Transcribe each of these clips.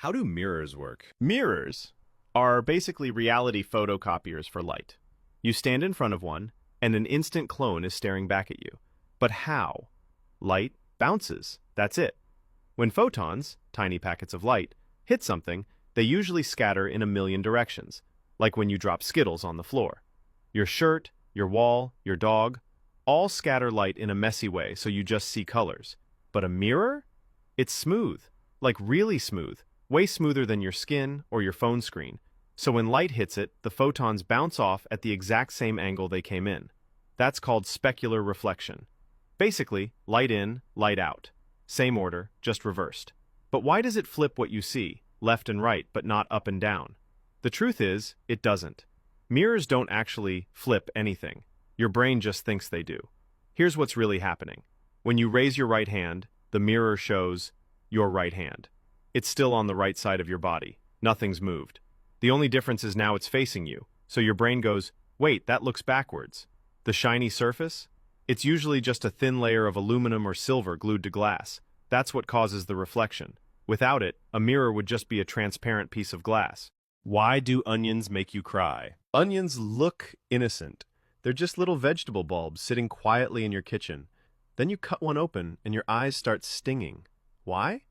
How do mirrors work? Mirrors are basically reality photocopiers for light. You stand in front of one, and an instant clone is staring back at you. But how? Light bounces. That's it. When photons, tiny packets of light, hit something, they usually scatter in a million directions, like when you drop Skittles on the floor. Your shirt, your wall, your dog, all scatter light in a messy way so you just see colors. But a mirror? It's smooth, like really smooth, way smoother than your skin or your phone screen. So when light hits it, the photons bounce off at the exact same angle they came in. That's called specular reflection. Basically, light in, light out. Same order, just reversed. But why does it flip what you see, left and right, but not up and down? The truth is, it doesn't. Mirrors don't actually flip anything. Your brain just thinks they do. Here's what's really happening. When you raise your right hand, the mirror shows your right hand. It's still on the right side of your body. Nothing's moved. The only difference is now it's facing you, so your brain goes, wait, that looks backwards. The shiny surface? It's usually just a thin layer of aluminum or silver glued to glass. That's what causes the reflection. Without it, a mirror would just be a transparent piece of glass. Why do onions make you cry? Onions look innocent. They're just little vegetable bulbs sitting quietly in your kitchen. Then you cut one open and your eyes start stinging. Why?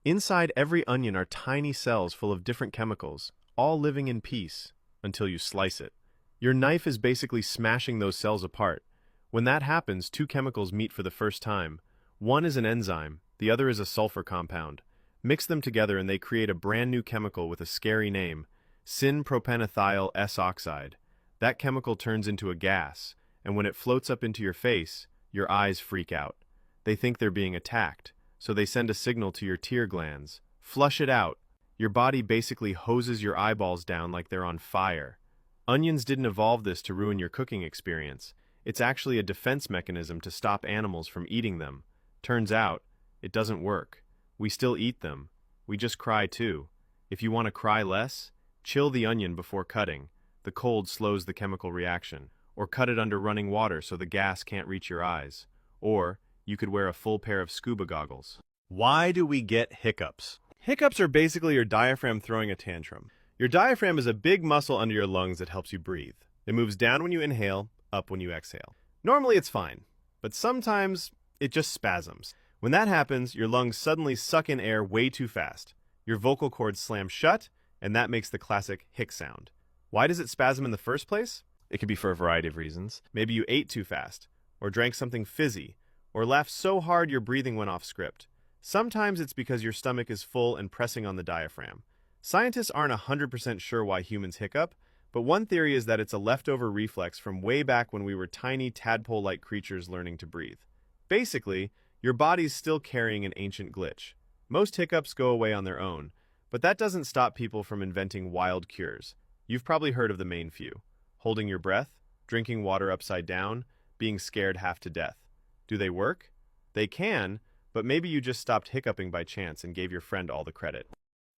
Inside every onion are tiny cells full of different chemicals, all living in peace, until you slice it. Your knife is basically smashing those cells apart. When that happens, two chemicals meet for the first time. One is an enzyme, the other is a sulfur compound. Mix them together and they create a brand new chemical with a scary name, syn-propanethyl S-oxide. That chemical turns into a gas, and when it floats up into your face, your eyes freak out. They think they're being attacked, so they send a signal to your tear glands. Flush it out. Your body basically hoses your eyeballs down like they're on fire. Onions didn't evolve this to ruin your cooking experience. It's actually a defense mechanism to stop animals from eating them. Turns out, it doesn't work. We still eat them. We just cry too. If you want to cry less, chill the onion before cutting. The cold slows the chemical reaction. Or cut it under running water so the gas can't reach your eyes. Or you could wear a full pair of scuba goggles. Why do we get hiccups? Hiccups are basically your diaphragm throwing a tantrum. Your diaphragm is a big muscle under your lungs that helps you breathe. It moves down when you inhale, up when you exhale. Normally it's fine, but sometimes it just spasms. When that happens, your lungs suddenly suck in air way too fast. Your vocal cords slam shut, and that makes the classic hic sound. Why does it spasm in the first place? It could be for a variety of reasons. Maybe you ate too fast, or drank something fizzy, or laughed so hard your breathing went off script. Sometimes it's because your stomach is full and pressing on the diaphragm. Scientists aren't 100% sure why humans hiccup, but one theory is that it's a leftover reflex from way back when we were tiny tadpole-like creatures learning to breathe. Basically, your body's still carrying an ancient glitch. Most hiccups go away on their own, but that doesn't stop people from inventing wild cures. You've probably heard of the main few: holding your breath, drinking water upside down, being scared half to death. Do they work? They can, but maybe you just stopped hiccuping by chance and gave your friend all the credit.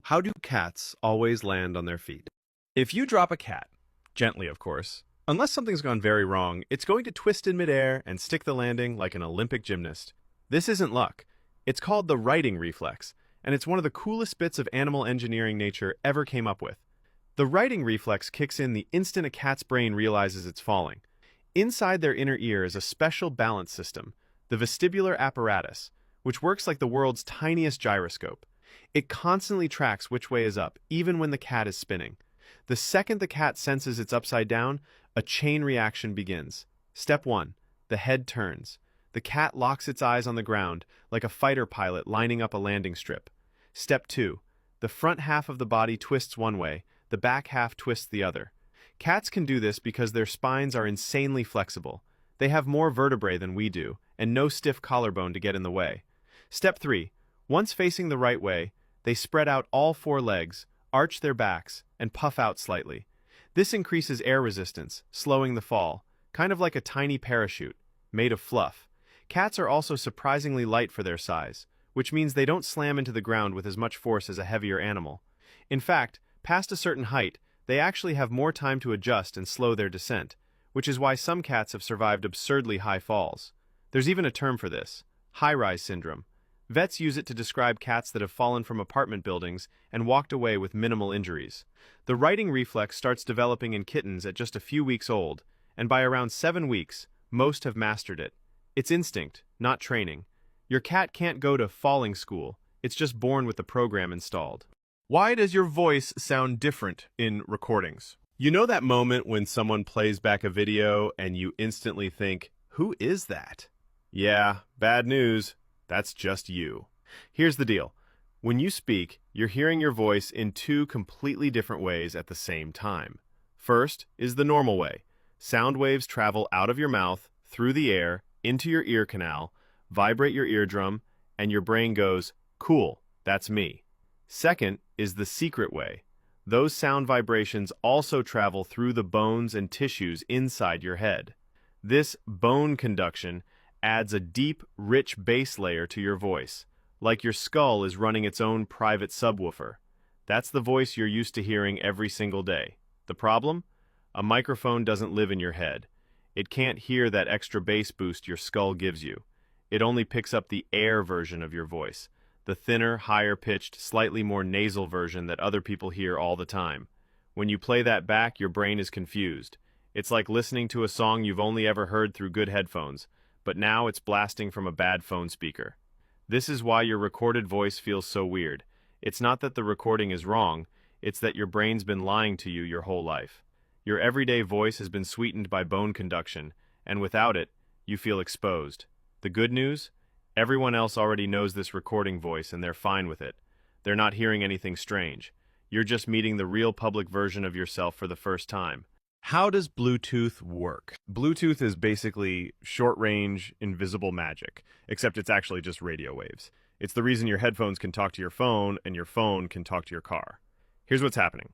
How do cats always land on their feet? If you drop a cat, gently of course, unless something's gone very wrong, it's going to twist in midair and stick the landing like an Olympic gymnast. This isn't luck. It's called the righting reflex, and it's one of the coolest bits of animal engineering nature ever came up with. The righting reflex kicks in the instant a cat's brain realizes it's falling. Inside their inner ear is a special balance system, the vestibular apparatus, which works like the world's tiniest gyroscope. It constantly tracks which way is up, even when the cat is spinning. The second the cat senses it's upside down, a chain reaction begins. Step 1. The head turns. The cat locks its eyes on the ground, like a fighter pilot lining up a landing strip. Step 2. The front half of the body twists one way, the back half twists the other. Cats can do this because their spines are insanely flexible. They have more vertebrae than we do, and no stiff collarbone to get in the way. Step 3. Once facing the right way, they spread out all four legs, arch their backs, and puff out slightly. This increases air resistance, slowing the fall, kind of like a tiny parachute, made of fluff. Cats are also surprisingly light for their size, which means they don't slam into the ground with as much force as a heavier animal. In fact, past a certain height, they actually have more time to adjust and slow their descent, which is why some cats have survived absurdly high falls. There's even a term for this: high-rise syndrome. Vets use it to describe cats that have fallen from apartment buildings and walked away with minimal injuries. The righting reflex starts developing in kittens at just a few weeks old, and by around 7 weeks, most have mastered it. It's instinct, not training. Your cat can't go to falling school, it's just born with the program installed. Why does your voice sound different in recordings? You know that moment when someone plays back a video and you instantly think, "Who is that?" Yeah, bad news. That's just you. Here's the deal. When you speak, you're hearing your voice in two completely different ways at the same time. First is the normal way. Sound waves travel out of your mouth, through the air, into your ear canal, vibrate your eardrum, and your brain goes, "Cool, that's me." Second is the secret way. Those sound vibrations also travel through the bones and tissues inside your head. This bone conduction adds a deep, rich bass layer to your voice, like your skull is running its own private subwoofer. That's the voice you're used to hearing every single day. The problem? A microphone doesn't live in your head. It can't hear that extra bass boost your skull gives you. It only picks up the air version of your voice, the thinner, higher-pitched, slightly more nasal version that other people hear all the time. When you play that back, your brain is confused. It's like listening to a song you've only ever heard through good headphones, but now it's blasting from a bad phone speaker. This is why your recorded voice feels so weird. It's not that the recording is wrong, it's that your brain's been lying to you your whole life. Your everyday voice has been sweetened by bone conduction, and without it, you feel exposed. The good news? Everyone else already knows this recording voice and they're fine with it. They're not hearing anything strange. You're just meeting the real public version of yourself for the first time. How does Bluetooth work? Bluetooth is basically short-range, invisible magic, except it's actually just radio waves. It's the reason your headphones can talk to your phone and your phone can talk to your car. Here's what's happening.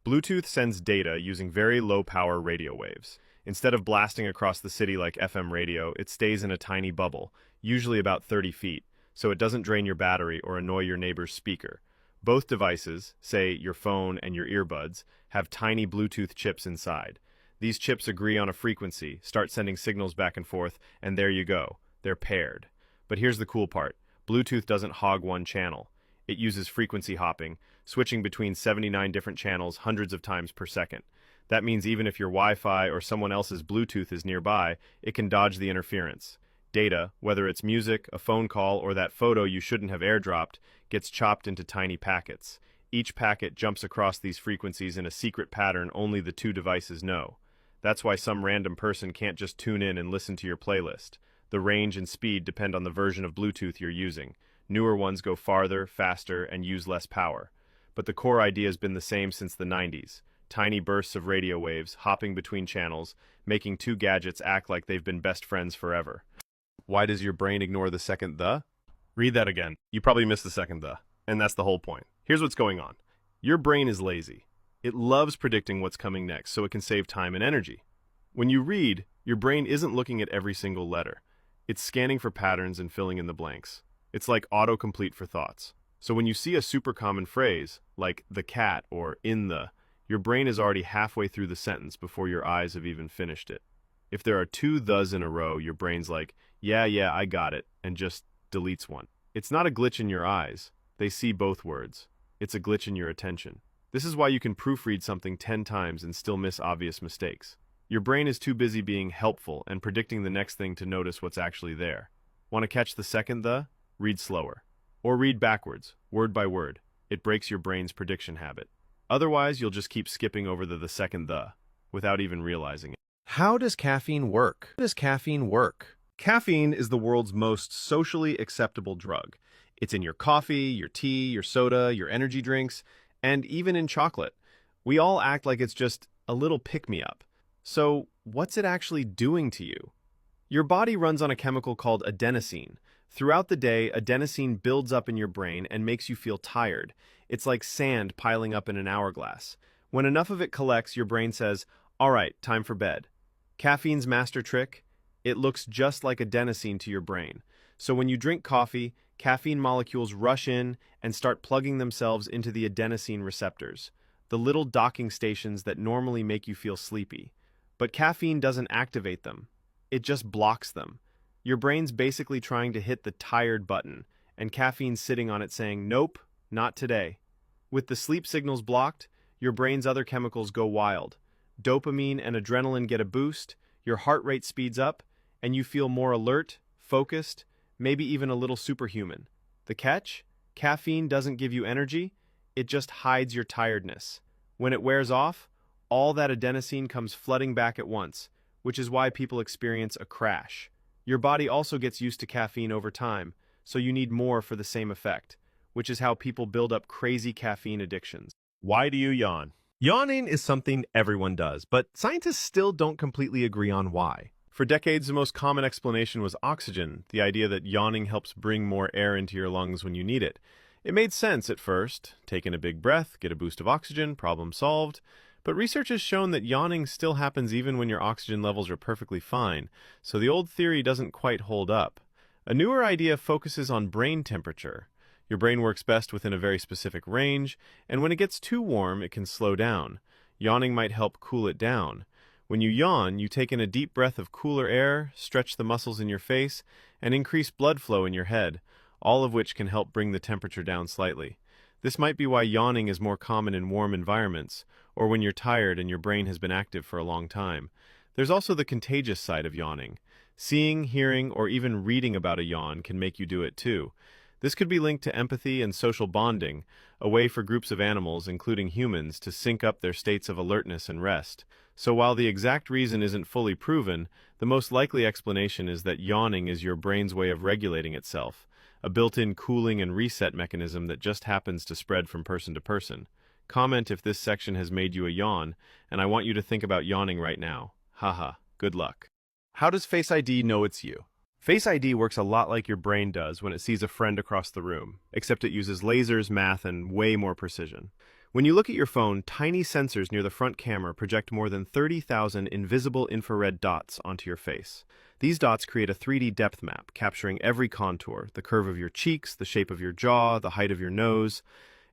Bluetooth sends data using very low-power radio waves. Instead of blasting across the city like FM radio, it stays in a tiny bubble, usually about 30 feet, so it doesn't drain your battery or annoy your neighbor's speaker. Both devices, say your phone and your earbuds, have tiny Bluetooth chips inside. These chips agree on a frequency, start sending signals back and forth, and there you go. They're paired. But here's the cool part. Bluetooth doesn't hog one channel. It uses frequency hopping, switching between 79 different channels hundreds of times per second. That means even if your Wi-Fi or someone else's Bluetooth is nearby, it can dodge the interference. Data, whether it's music, a phone call, or that photo you shouldn't have airdropped, gets chopped into tiny packets. Each packet jumps across these frequencies in a secret pattern only the two devices know. That's why some random person can't just tune in and listen to your playlist. The range and speed depend on the version of Bluetooth you're using. Newer ones go farther, faster, and use less power. But the core idea has been the same since the 90s. Tiny bursts of radio waves, hopping between channels, making two gadgets act like they've been best friends forever. Why does your brain ignore the second the? Read that again. You probably missed the second the. And that's the whole point. Here's what's going on. Your brain is lazy. It loves predicting what's coming next so it can save time and energy. When you read, your brain isn't looking at every single letter. It's scanning for patterns and filling in the blanks. It's like autocomplete for thoughts. So when you see a super common phrase, like the cat or in the, your brain is already halfway through the sentence before your eyes have even finished it. If there are two thes in a row, your brain's like, yeah, I got it, and just deletes one. It's not a glitch in your eyes. They see both words. It's a glitch in your attention. This is why you can proofread something 10 times and still miss obvious mistakes. Your brain is too busy being helpful and predicting the next thing to notice what's actually there. Want to catch the second the? Read slower. Or read backwards, word by word. It breaks your brain's prediction habit. Otherwise, you'll just keep skipping over the second the, without even realizing it. How does caffeine work? How does caffeine work? Caffeine is the world's most socially acceptable drug. It's in your coffee, your tea, your soda, your energy drinks, and even in chocolate. We all act like it's just a little pick-me-up. So, what's it actually doing to you? Your body runs on a chemical called adenosine. Throughout the day, adenosine builds up in your brain and makes you feel tired. It's like sand piling up in an hourglass. When enough of it collects, your brain says, all right, time for bed. Caffeine's master trick? It looks just like adenosine to your brain. So when you drink coffee, caffeine molecules rush in and start plugging themselves into the adenosine receptors, the little docking stations that normally make you feel sleepy. But caffeine doesn't activate them. It just blocks them. Your brain's basically trying to hit the tired button, and caffeine sitting on it saying, nope, not today. With the sleep signals blocked, your brain's other chemicals go wild. Dopamine and adrenaline get a boost, your heart rate speeds up, and you feel more alert, focused, maybe even a little superhuman. The catch? Caffeine doesn't give you energy, it just hides your tiredness. When it wears off, all that adenosine comes flooding back at once, which is why people experience a crash. Your body also gets used to caffeine over time, so you need more for the same effect, which is how people build up crazy caffeine addictions. Why do you yawn? Yawning is something everyone does, but scientists still don't completely agree on why. For decades, the most common explanation was oxygen, the idea that yawning helps bring more air into your lungs when you need it. It made sense at first. Take in a big breath, get a boost of oxygen, problem solved. But research has shown that yawning still happens even when your oxygen levels are perfectly fine, so the old theory doesn't quite hold up. A newer idea focuses on brain temperature. Your brain works best within a very specific range, and when it gets too warm, it can slow down. Yawning might help cool it down. When you yawn, you take in a deep breath of cooler air, stretch the muscles in your face, and increase blood flow in your head, all of which can help bring the temperature down slightly. This might be why yawning is more common in warm environments, or when you're tired and your brain has been active for a long time. There's also the contagious side of yawning. Seeing, hearing, or even reading about a yawn can make you do it too. This could be linked to empathy and social bonding, a way for groups of animals, including humans, to sync up their states of alertness and rest. So while the exact reason isn't fully proven, the most likely explanation is that yawning is your brain's way of regulating itself, a built-in cooling and reset mechanism that just happens to spread from person to person. Comment if this section has made you a yawn, and I want you to think about yawning right now. Haha, good luck. How does Face ID know it's you? Face ID works a lot like your brain does when it sees a friend across the room, except it uses lasers, math, and way more precision. When you look at your phone, tiny sensors near the front camera project more than 30,000 invisible infrared dots onto your face. These dots create a 3D depth map, capturing every contour, the curve of your cheeks, the shape of your jaw, the height of your nose.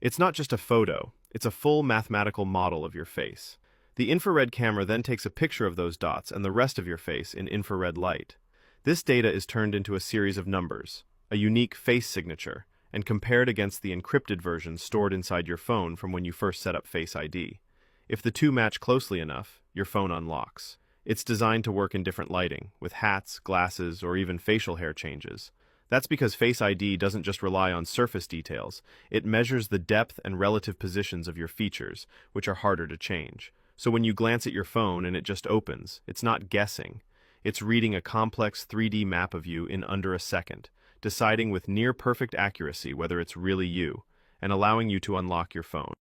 It's not just a photo, it's a full mathematical model of your face. The infrared camera then takes a picture of those dots and the rest of your face in infrared light. This data is turned into a series of numbers, a unique face signature, and compared against the encrypted version stored inside your phone from when you first set up Face ID. If the two match closely enough, your phone unlocks. It's designed to work in different lighting, with hats, glasses, or even facial hair changes. That's because Face ID doesn't just rely on surface details, it measures the depth and relative positions of your features, which are harder to change. So when you glance at your phone and it just opens, it's not guessing. It's reading a complex 3D map of you in under a second, deciding with near-perfect accuracy whether it's really you, and allowing you to unlock your phone.